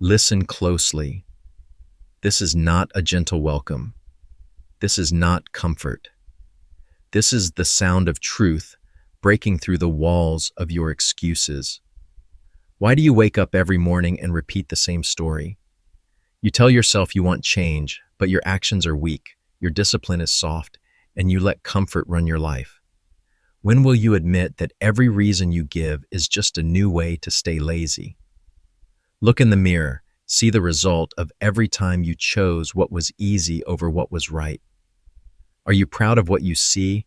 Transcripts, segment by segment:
Listen closely. This is not a gentle welcome. This is not comfort. This is the sound of truth breaking through the walls of your excuses. Why do you wake up every morning and repeat the same story? You tell yourself you want change, but your actions are weak, your discipline is soft, and you let comfort run your life. When will you admit that every reason you give is just a new way to stay lazy? Look in the mirror, see the result of every time you chose what was easy over what was right. Are you proud of what you see,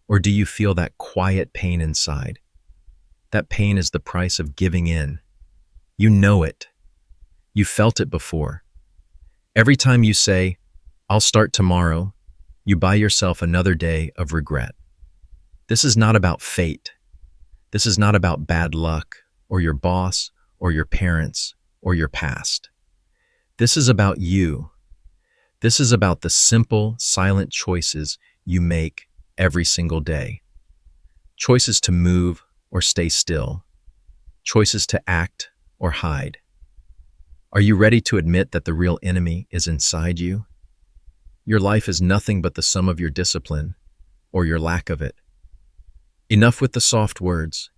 or do you feel that quiet pain inside? That pain is the price of giving in. You know it. You felt it before. Every time you say, "I'll start tomorrow," you buy yourself another day of regret. This is not about fate. This is not about bad luck, or your boss, or your parents, or your past. This is about you. This is about the simple, silent choices you make every single day. Choices to move or stay still. Choices to act or hide. Are you ready to admit that the real enemy is inside you? Your life is nothing but the sum of your discipline, or your lack of it. Enough with the soft words.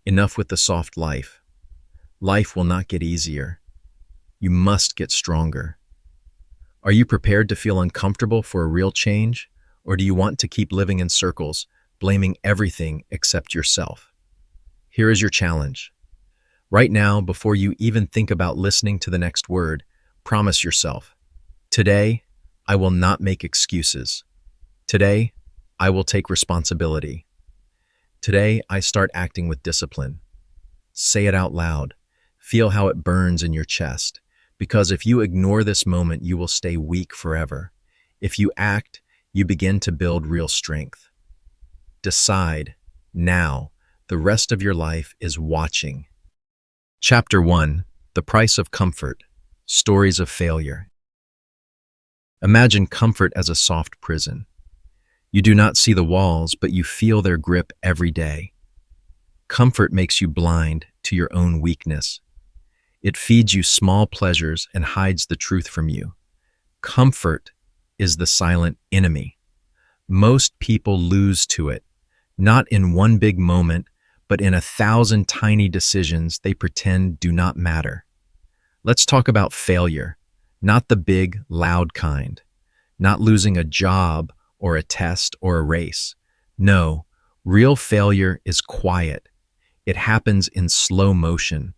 Enough with the soft life. Life will not get easier. You must get stronger. Are you prepared to feel uncomfortable for a real change, or do you want to keep living in circles, blaming everything except yourself? Here is your challenge. Right now, before you even think about listening to the next word, promise yourself, "Today, I will not make excuses. Today, I will take responsibility. Today, I start acting with discipline." Say it out loud. Feel how it burns in your chest. Because if you ignore this moment, you will stay weak forever. If you act, you begin to build real strength. Decide, now. The rest of your life is watching. Chapter 1. The Price of Comfort. Stories of Failure. Imagine comfort as a soft prison. You do not see the walls, but you feel their grip every day. Comfort makes you blind to your own weakness. It feeds you small pleasures and hides the truth from you. Comfort is the silent enemy. Most people lose to it, not in one big moment, but in 1,000 tiny decisions they pretend do not matter. Let's talk about failure, not the big, loud kind, not losing a job or a test or a race. No, real failure is quiet. It happens in slow motion.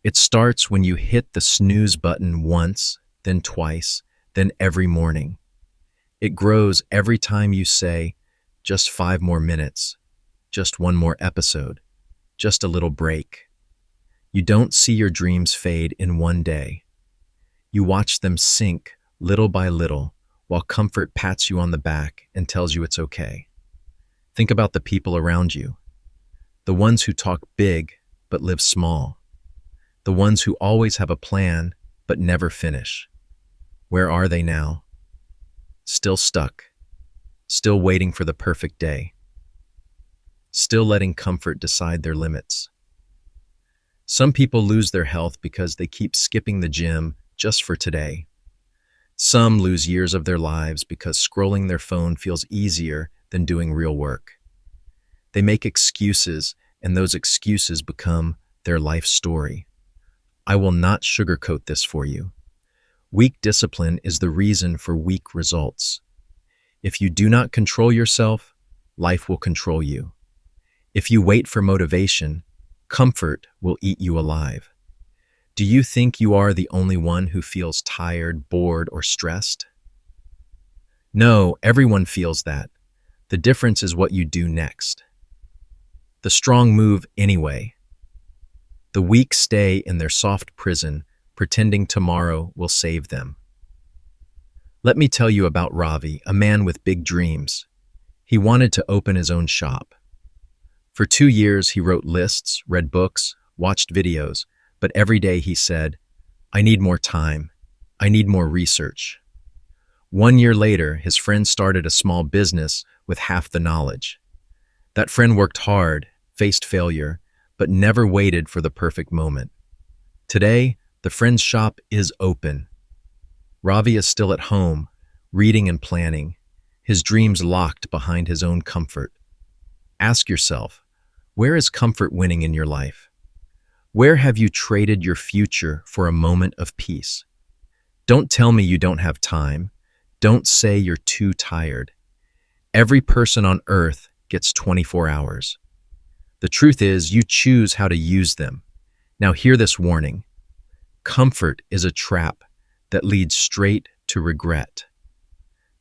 It starts when you hit the snooze button once, then twice, then every morning. It grows every time you say, "Just 5 more minutes, just one more episode, just a little break." You don't see your dreams fade in one day. You watch them sink little by little while comfort pats you on the back and tells you it's okay. Think about the people around you. The ones who talk big but live small. The ones who always have a plan but never finish. Where are they now? Still stuck. Still waiting for the perfect day. Still letting comfort decide their limits. Some people lose their health because they keep skipping the gym just for today. Some lose years of their lives because scrolling their phone feels easier than doing real work. They make excuses, and those excuses become their life story. I will not sugarcoat this for you. Weak discipline is the reason for weak results. If you do not control yourself, life will control you. If you wait for motivation, comfort will eat you alive. Do you think you are the only one who feels tired, bored, or stressed? No, everyone feels that. The difference is what you do next. The strong move anyway. The weak stay in their soft prison, pretending tomorrow will save them. Let me tell you about Ravi, a man with big dreams. He wanted to open his own shop. For 2 years, he wrote lists, read books, watched videos, but every day he said, "I need more time. I need more research." 1 year later, his friend started a small business with half the knowledge. That friend worked hard, faced failure, but never waited for the perfect moment. Today, The friend's shop is open. Ravi is still at home, reading and planning, his dreams locked behind his own comfort. Ask yourself, where is comfort winning in your life? Where have you traded your future for a moment of peace? Don't tell me you don't have time. Don't say you're too tired. Every person on earth gets 24 hours. The truth is, you choose how to use them. Now hear this warning. Comfort is a trap that leads straight to regret.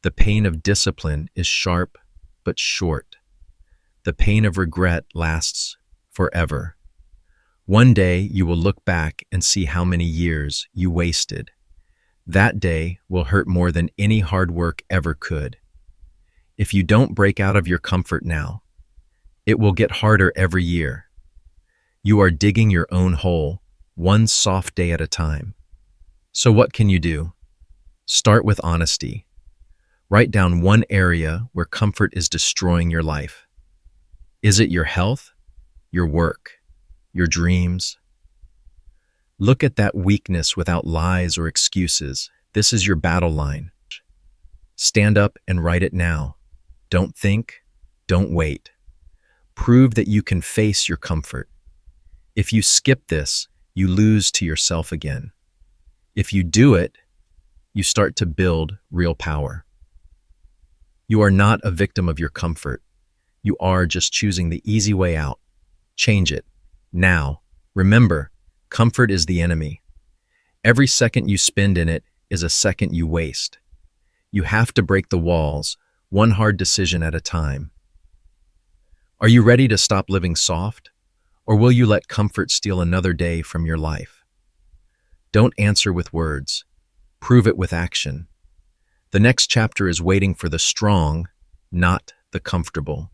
The pain of discipline is sharp but short. The pain of regret lasts forever. One day you will look back and see how many years you wasted. That day will hurt more than any hard work ever could. If you don't break out of your comfort now, it will get harder every year. You are digging your own hole, one soft day at a time. So what can you do? Start with honesty. Write down one area where comfort is destroying your life. Is it your health, your work, your dreams? Look at that weakness without lies or excuses. This is your battle line. Stand up and write it now. Don't think, don't wait. Prove that you can face your comfort. If you skip this, you lose to yourself again. If you do it, you start to build real power. You are not a victim of your comfort. You are just choosing the easy way out. Change it. Now, remember, comfort is the enemy. Every second you spend in it is a second you waste. You have to break the walls, one hard decision at a time. Are you ready to stop living soft? Or will you let comfort steal another day from your life? Don't answer with words. Prove it with action. The next chapter is waiting for the strong, not the comfortable.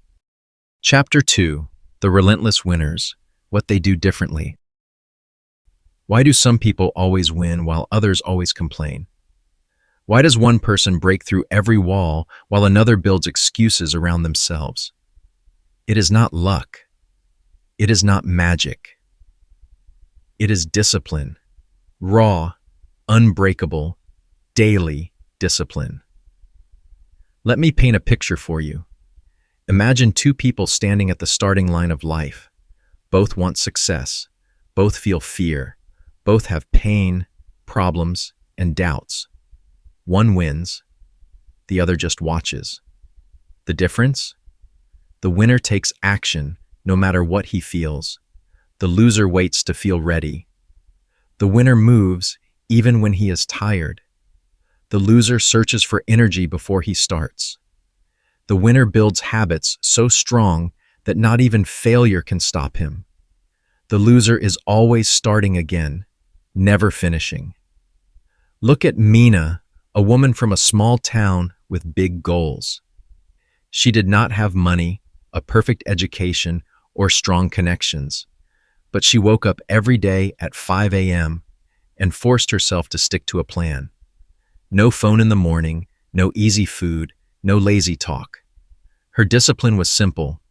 Chapter 2. The Relentless Winners. What they do differently. Why do some people always win while others always complain? Why does one person break through every wall while another builds excuses around themselves? It is not luck. It is not magic. It is discipline. Raw, unbreakable, daily discipline. Let me paint a picture for you. Imagine two people standing at the starting line of life. Both want success. Both feel fear. Both have pain, problems, and doubts. One wins. The other just watches. The difference? The winner takes action no matter what he feels. The loser waits to feel ready. The winner moves even when he is tired. The loser searches for energy before he starts. The winner builds habits so strong that not even failure can stop him. The loser is always starting again, never finishing. Look at Meena, a woman from a small town with big goals. She did not have money, a perfect education, or strong connections, but she woke up every day at 5 a.m. and forced herself to stick to a plan. No phone in the morning, no easy food, no lazy talk. Her discipline was simple: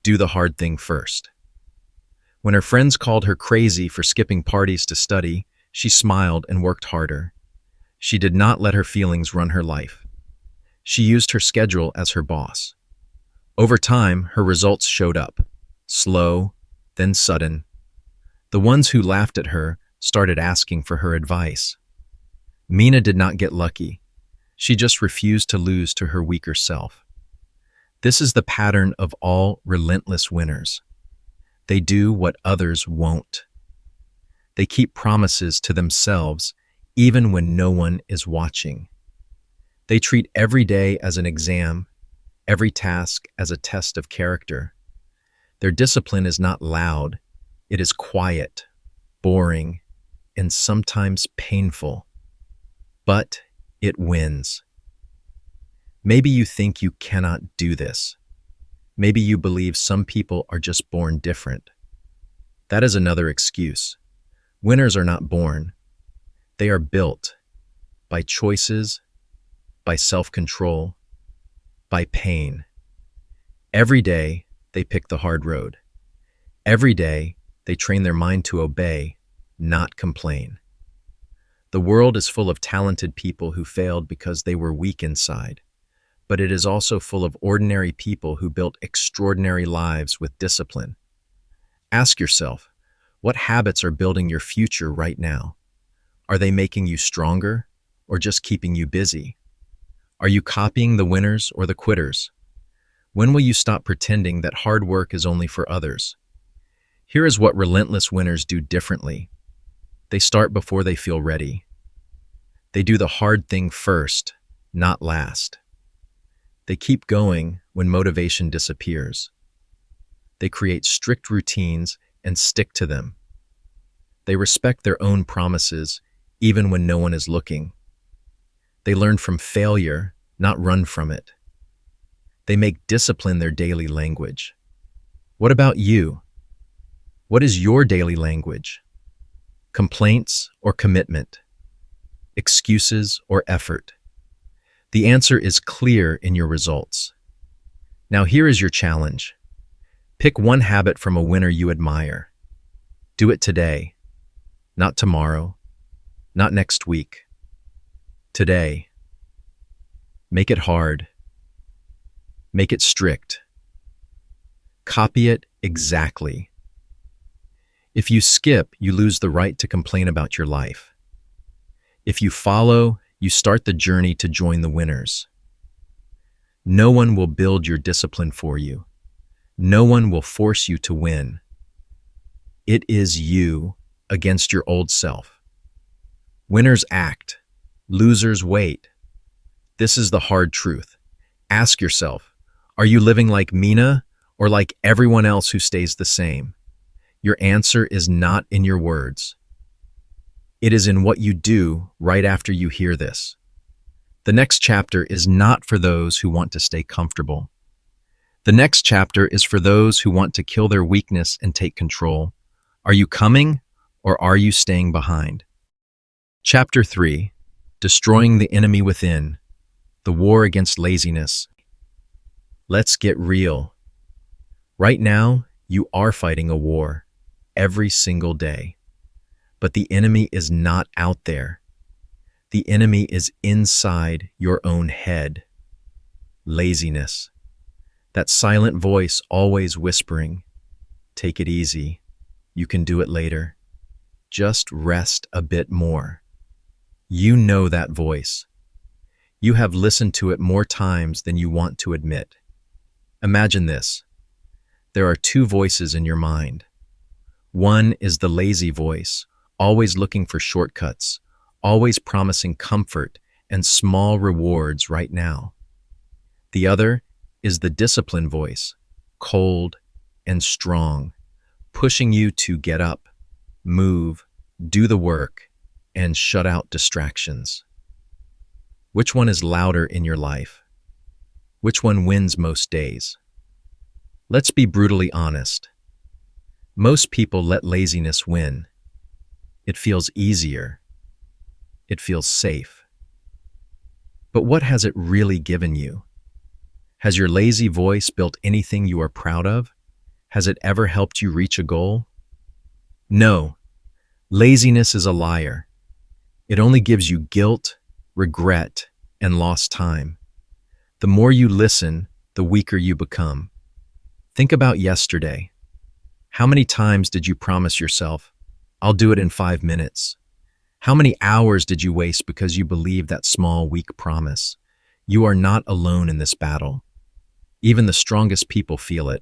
do the hard thing first. When her friends called her crazy for skipping parties to study, she smiled and worked harder. She did not let her feelings run her life. She used her schedule as her boss. Over time, her results showed up. Slow, then sudden. The ones who laughed at her started asking for her advice. Meena did not get lucky. She just refused to lose to her weaker self. This is the pattern of all relentless winners. They do what others won't. They keep promises to themselves even when no one is watching. They treat every day as an exam, every task as a test of character. Their discipline is not loud. It is quiet, boring, and sometimes painful. But it wins. Maybe you think you cannot do this. Maybe you believe some people are just born different. That is another excuse. Winners are not born. They are built by choices, by self-control, by pain. Every day, they pick the hard road. Every day, they train their mind to obey, not complain. The world is full of talented people who failed because they were weak inside, but it is also full of ordinary people who built extraordinary lives with discipline. Ask yourself, what habits are building your future right now? Are they making you stronger or just keeping you busy? Are you copying the winners or the quitters? When will you stop pretending that hard work is only for others? Here is what relentless winners do differently. They start before they feel ready. They do the hard thing first, not last. They keep going when motivation disappears. They create strict routines and stick to them. They respect their own promises, even when no one is looking. They learn from failure, not run from it. They make discipline their daily language. What about you? What is your daily language? Complaints or commitment? Excuses or effort? The answer is clear in your results. Now here is your challenge. Pick one habit from a winner you admire. Do it today, not tomorrow, not next week. Today. Make it hard. Make it strict. Copy it exactly. If you skip, you lose the right to complain about your life. If you follow, you start the journey to join the winners. No one will build your discipline for you. No one will force you to win. It is you against your old self. Winners act. Losers wait. This is the hard truth. Ask yourself, are you living like Mina or like everyone else who stays the same? Your answer is not in your words. It is in what you do right after you hear this. The next chapter is not for those who want to stay comfortable. The next chapter is for those who want to kill their weakness and take control. Are you coming or are you staying behind? Chapter 3. Destroying the enemy within. The war against laziness. Let's get real. Right now, you are fighting a war every single day. But the enemy is not out there. The enemy is inside your own head. Laziness. That silent voice always whispering, take it easy. You can do it later. Just rest a bit more. You know that voice. You have listened to it more times than you want to admit. Imagine this. There are two voices in your mind. One is the lazy voice, always looking for shortcuts, always promising comfort and small rewards right now. The other is the disciplined voice, cold and strong, pushing you to get up, move, do the work, and shut out distractions. Which one is louder in your life? Which one wins most days? Let's be brutally honest. Most people let laziness win. It feels easier. It feels safe. But what has it really given you? Has your lazy voice built anything you are proud of? Has it ever helped you reach a goal? No. Laziness is a liar. It only gives you guilt, regret, and lost time. The more you listen, the weaker you become. Think about yesterday. How many times did you promise yourself, I'll do it in 5 minutes? How many hours did you waste because you believed that small, weak promise? You are not alone in this battle. Even the strongest people feel it.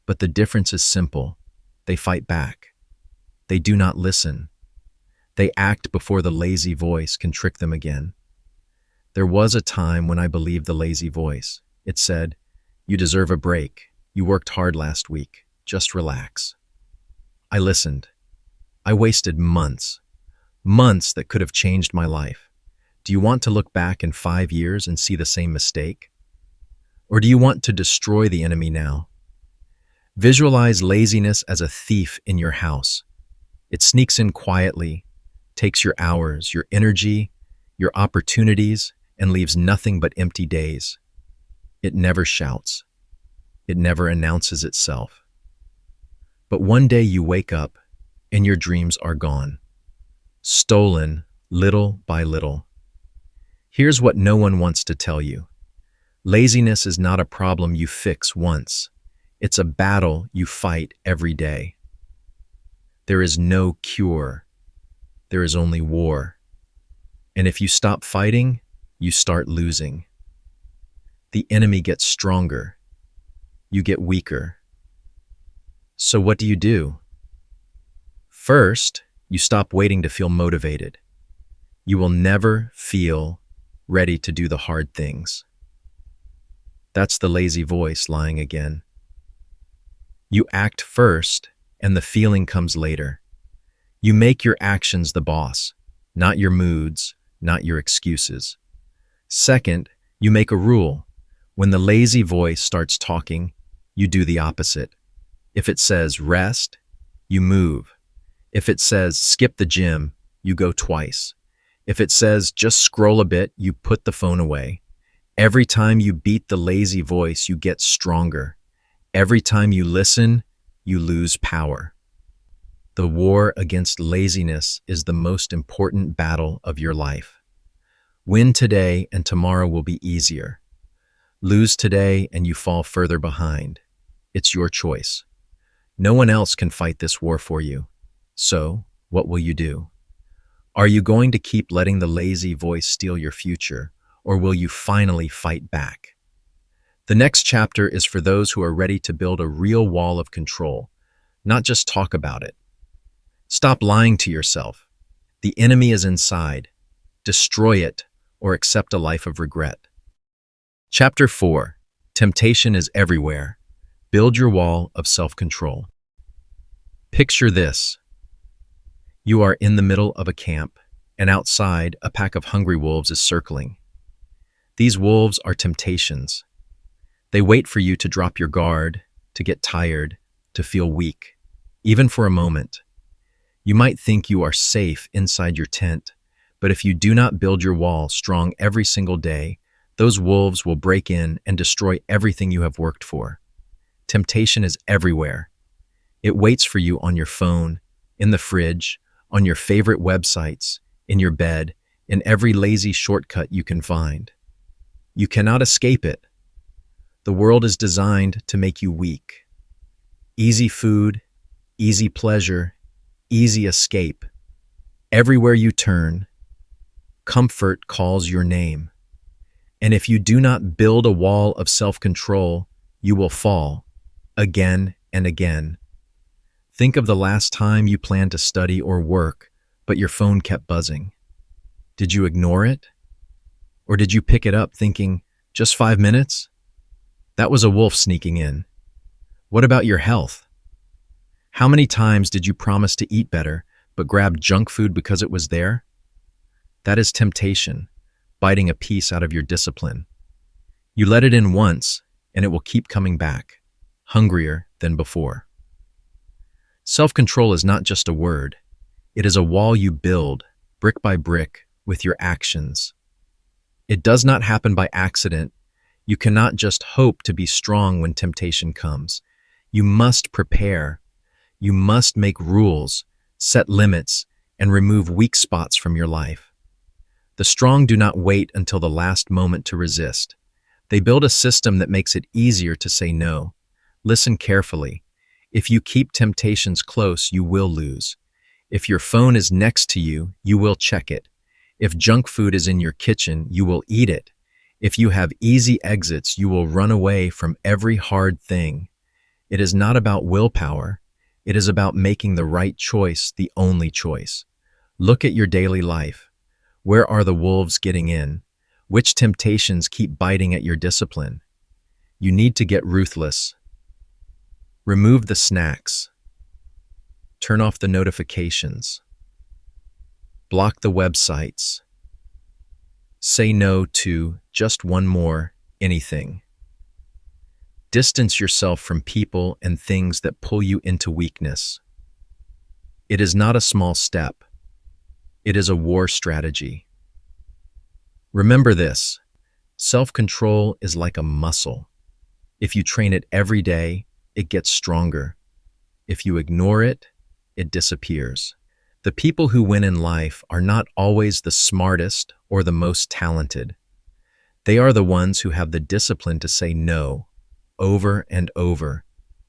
But the difference is simple. They fight back. They do not listen. They act before the lazy voice can trick them again. There was a time when I believed the lazy voice. It said, you deserve a break. You worked hard last week. Just relax. I listened. I wasted months that could have changed my life. Do you want to look back in 5 years and see the same mistake? Or do you want to destroy the enemy now? Visualize laziness as a thief in your house. It sneaks in quietly, takes your hours, your energy, your opportunities, and leaves nothing but empty days. It never shouts. It never announces itself. But one day you wake up and your dreams are gone. Stolen little by little. Here's what no one wants to tell you. Laziness is not a problem you fix once. It's a battle you fight every day. There is no cure. There is only war. And if you stop fighting, you start losing. The enemy gets stronger. You get weaker. So what do? First, you stop waiting to feel motivated. You will never feel ready to do the hard things. That's the lazy voice lying again. You act first, and the feeling comes later. You make your actions the boss, not your moods, not your excuses. Second, you make a rule. When the lazy voice starts talking, you do the opposite. If it says rest, you move. If it says skip the gym, you go twice. If it says just scroll a bit, you put the phone away. Every time you beat the lazy voice, you get stronger. Every time you listen, you lose power. The war against laziness is the most important battle of your life. Win today and tomorrow will be easier. Lose today and you fall further behind. It's your choice. No one else can fight this war for you. So, what will you do? Are you going to keep letting the lazy voice steal your future, or will you finally fight back? The next chapter is for those who are ready to build a real wall of control, not just talk about it. Stop lying to yourself. The enemy is inside. Destroy it, or accept a life of regret. Chapter 4. Temptation is everywhere. Build your wall of self-control. Picture this. You are in the middle of a camp, and outside, a pack of hungry wolves is circling. These wolves are temptations. They wait for you to drop your guard, to get tired, to feel weak, even for a moment. You might think you are safe inside your tent, but if you do not build your wall strong every single day, those wolves will break in and destroy everything you have worked for. Temptation is everywhere. It waits for you on your phone, in the fridge, on your favorite websites, in your bed, in every lazy shortcut you can find. You cannot escape it. The world is designed to make you weak. Easy food, easy pleasure, easy escape. Everywhere you turn, comfort calls your name. And if you do not build a wall of self-control, you will fall, again and again. Think of the last time you planned to study or work, but your phone kept buzzing. Did you ignore it? Or did you pick it up thinking, just 5 minutes? That was a wolf sneaking in. What about your health? How many times did you promise to eat better, but grab junk food because it was there? That is temptation, biting a piece out of your discipline. You let it in once, and it will keep coming back, hungrier than before. Self-control is not just a word. It is a wall you build, brick by brick, with your actions. It does not happen by accident. You cannot just hope to be strong when temptation comes. You must prepare. You must make rules, set limits, and remove weak spots from your life. The strong do not wait until the last moment to resist. They build a system that makes it easier to say no. Listen carefully. If you keep temptations close, you will lose. If your phone is next to you, you will check it. If junk food is in your kitchen, you will eat it. If you have easy exits, you will run away from every hard thing. It is not about willpower. It is about making the right choice the only choice. Look at your daily life. Where are the wolves getting in? Which temptations keep biting at your discipline? You need to get ruthless. Remove the snacks. Turn off the notifications. Block the websites. Say no to just one more anything. Distance yourself from people and things that pull you into weakness. It is not a small step. It is a war strategy. Remember this, self-control is like a muscle. If you train it every day, it gets stronger. If you ignore it, it disappears. The people who win in life are not always the smartest or the most talented. They are the ones who have the discipline to say no over and over,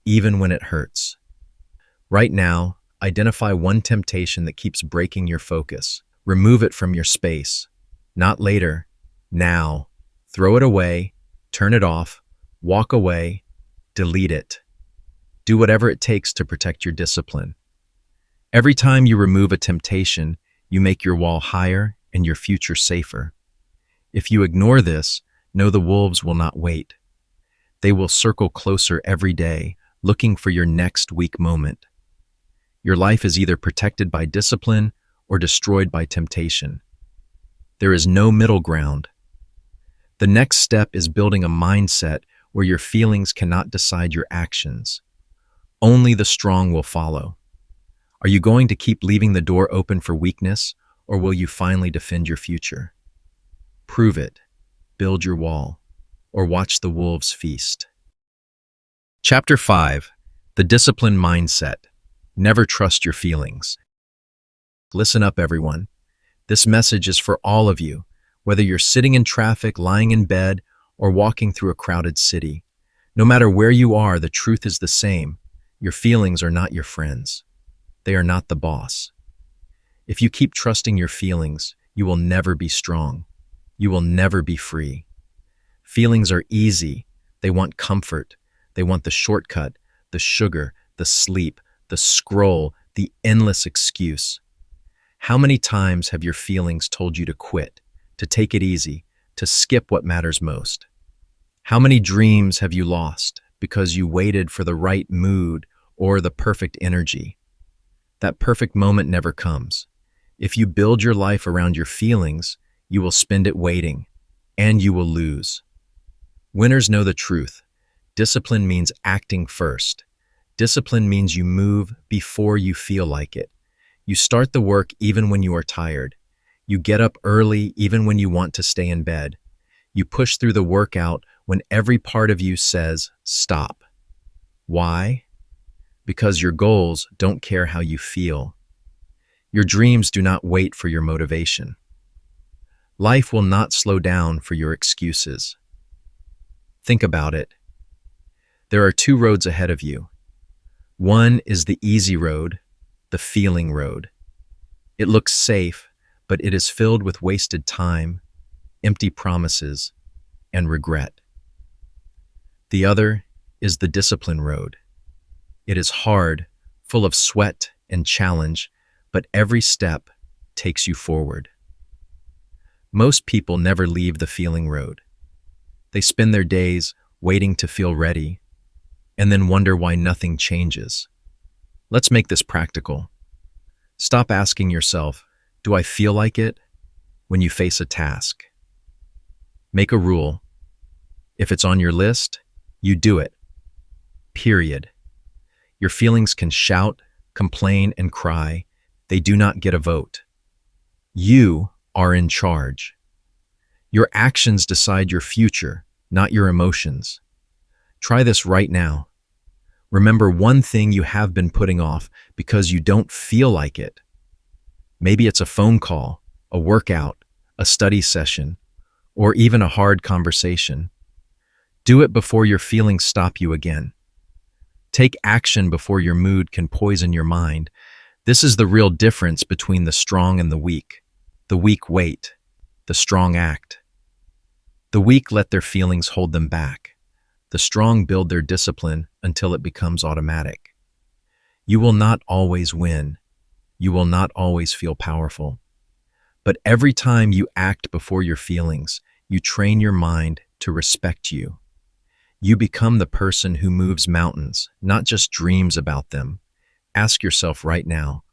even when it hurts. Right now, identify one temptation that keeps breaking your focus. Remove it from your space. Not later, now. Throw it away, turn it off, walk away, delete it. Do whatever it takes to protect your discipline. Every time you remove a temptation, you make your wall higher and your future safer. If you ignore this, know the wolves will not wait. They will circle closer every day, looking for your next weak moment. Your life is either protected by discipline or destroyed by temptation. There is no middle ground. The next step is building a mindset where your feelings cannot decide your actions. Only the strong will follow. Are you going to keep leaving the door open for weakness, or will you finally defend your future? Prove it, build your wall, or watch the wolves feast. Chapter 5. The Disciplined Mindset. Never trust your feelings. Listen up, everyone. This message is for all of you, whether you're sitting in traffic, lying in bed, or walking through a crowded city. No matter where you are, the truth is the same. Your feelings are not your friends. They are not the boss. If you keep trusting your feelings, you will never be strong. You will never be free. Feelings are easy. They want comfort. They want the shortcut, the sugar, the sleep, the scroll, the endless excuse. How many times have your feelings told you to quit, to take it easy, to skip what matters most? How many dreams have you lost because you waited for the right mood or the perfect energy? That perfect moment never comes. If you build your life around your feelings, you will spend it waiting, and you will lose. Winners know the truth. Discipline means acting first. Discipline means you move before you feel like it. You start the work even when you are tired. You get up early even when you want to stay in bed. You push through the workout when every part of you says, stop. Why? Because your goals don't care how you feel. Your dreams do not wait for your motivation. Life will not slow down for your excuses. Think about it. There are two roads ahead of you. One is the easy road, the feeling road. It looks safe, but it is filled with wasted time, empty promises, and regret. The other is the discipline road. It is hard, full of sweat and challenge, but every step takes you forward. Most people never leave the feeling road. They spend their days waiting to feel ready, and then wonder why nothing changes. Let's make this practical. Stop asking yourself, do I feel like it, when you face a task? Make a rule. If it's on your list, you do it. Period. Your feelings can shout, complain, and cry. They do not get a vote. You are in charge. Your actions decide your future, not your emotions. Try this right now. Remember one thing you have been putting off because you don't feel like it. Maybe it's a phone call, a workout, a study session, or even a hard conversation. Do it before your feelings stop you again. Take action before your mood can poison your mind. This is the real difference between the strong and the weak. The weak wait. The strong act. The weak let their feelings hold them back. The strong build their discipline until it becomes automatic. You will not always win. You will not always feel powerful. But every time you act before your feelings, you train your mind to respect you. You become the person who moves mountains, not just dreams about them. Ask yourself right now,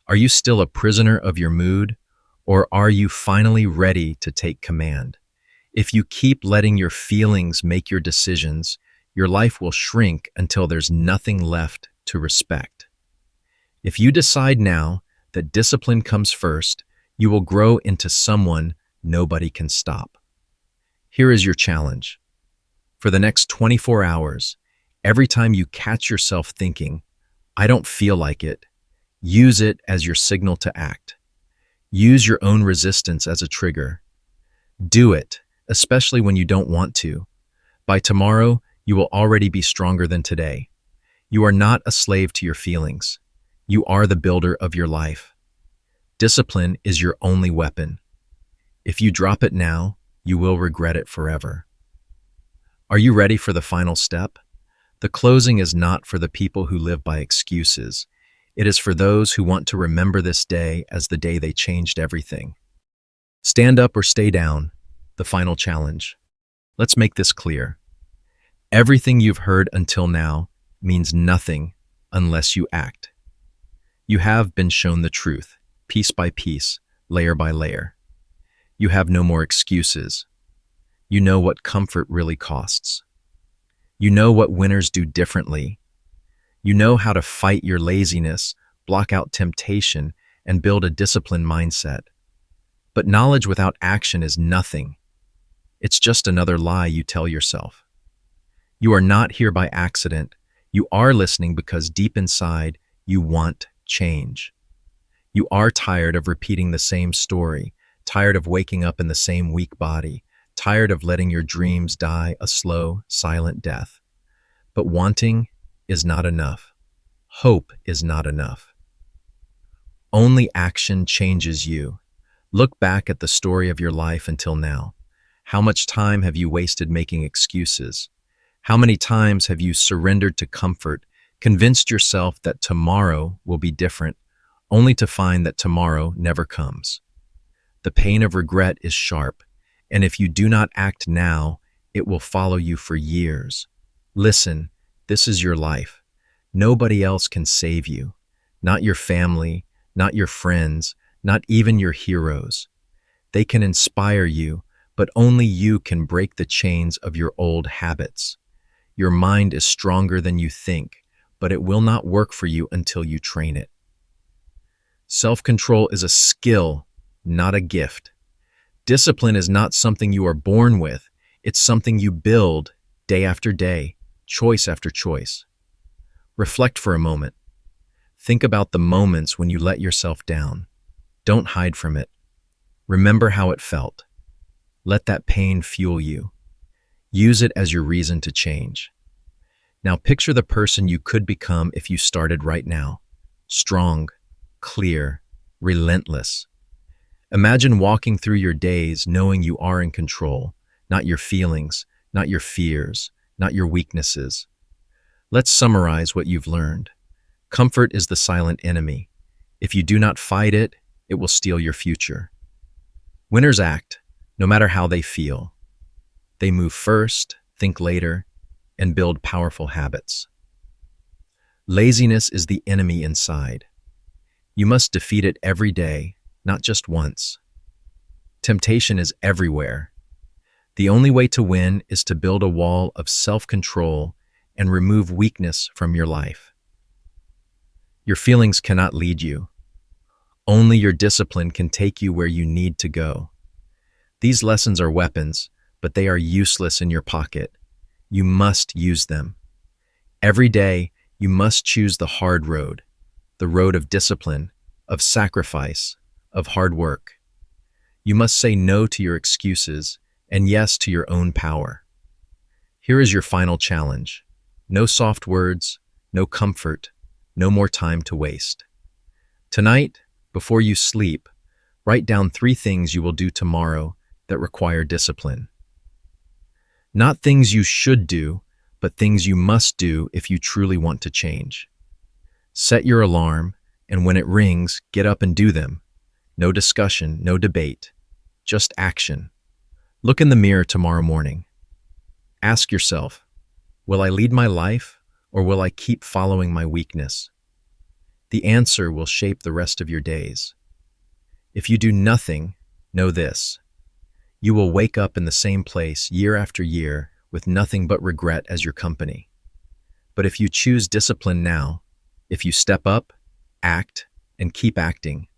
are you still a prisoner of your mood, or are you finally ready to take command? If you keep letting your feelings make your decisions, your life will shrink until there's nothing left to respect. If you decide now that discipline comes first, you will grow into someone nobody can stop. Here is your challenge. For the next 24 hours, every time you catch yourself thinking, I don't feel like it, Use it as your signal to act. Use your own resistance as a trigger. Do it, especially when you don't want to. By tomorrow, you will already be stronger than today. You are not a slave to your feelings. You are the builder of your life. Discipline is your only weapon. If you drop it now, you will regret it forever. Are you ready for the final step? The closing is not for the people who live by excuses. It is for those who want to remember this day as the day they changed everything. Stand up or stay down, the final challenge. Let's make this clear. Everything you've heard until now means nothing unless you act. You have been shown the truth, piece by piece, layer by layer. You have no more excuses. You know what comfort really costs. You know what winners do differently. You know how to fight your laziness, block out temptation, and build a disciplined mindset. But knowledge without action is nothing. It's just another lie you tell yourself. You are not here by accident. You are listening because deep inside, you want change. You are tired of repeating the same story, tired of waking up in the same weak body, tired of letting your dreams die a slow, silent death. But wanting is not enough. Hope is not enough. Only action changes you. Look back at the story of your life until now. How much time have you wasted making excuses? How many times have you surrendered to comfort, convinced yourself that tomorrow will be different, only to find that tomorrow never comes? The pain of regret is sharp, and if you do not act now, it will follow you for years. Listen, this is your life. Nobody else can save you. Not your family, not your friends, not even your heroes. They can inspire you, but only you can break the chains of your old habits. Your mind is stronger than you think, but it will not work for you until you train it. Self-control is a skill, not a gift. Discipline is not something you are born with. It's something you build day after day, choice after choice. Reflect for a moment. Think about the moments when you let yourself down. Don't hide from it. Remember how it felt. Let that pain fuel you. Use it as your reason to change. Now picture the person you could become if you started right now. Strong, clear, relentless. Imagine walking through your days knowing you are in control, not your feelings, not your fears, not your weaknesses. Let's summarize what you've learned. Comfort is the silent enemy. If you do not fight it, it will steal your future. Winners act, no matter how they feel. They move first, think later, and build powerful habits. Laziness is the enemy inside. You must defeat it every day, not just once. Temptation is everywhere. The only way to win is to build a wall of self-control and remove weakness from your life. Your feelings cannot lead you. Only your discipline can take you where you need to go. These lessons are weapons, but they are useless in your pocket. You must use them. Every day, you must choose the hard road, the road of discipline, of sacrifice, of hard work. You must say no to your excuses and yes to your own power. Here is your final challenge. No soft words, no comfort, no more time to waste. Tonight, before you sleep, write down 3 things you will do tomorrow that require discipline. Not things you should do, but things you must do if you truly want to change. Set your alarm, and when it rings, get up and do them. No discussion, no debate, just action. Look in the mirror tomorrow morning. Ask yourself, will I lead my life, or will I keep following my weakness? The answer will shape the rest of your days. If you do nothing, know this. You will wake up in the same place year after year with nothing but regret as your company. But if you choose discipline now, if you step up, act, and keep acting,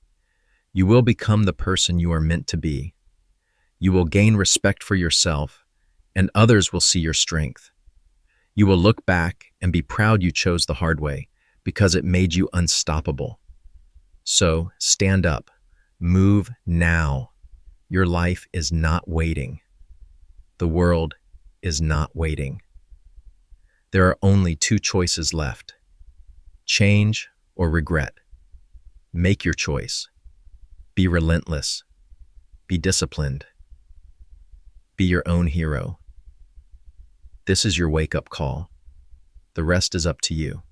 you will become the person you are meant to be. You will gain respect for yourself, and others will see your strength. You will look back and be proud you chose the hard way because it made you unstoppable. So stand up. Move now. Your life is not waiting. The world is not waiting. There are only two choices left: change or regret. Make your choice. Be relentless. Be disciplined. Be your own hero. This is your wake-up call. The rest is up to you.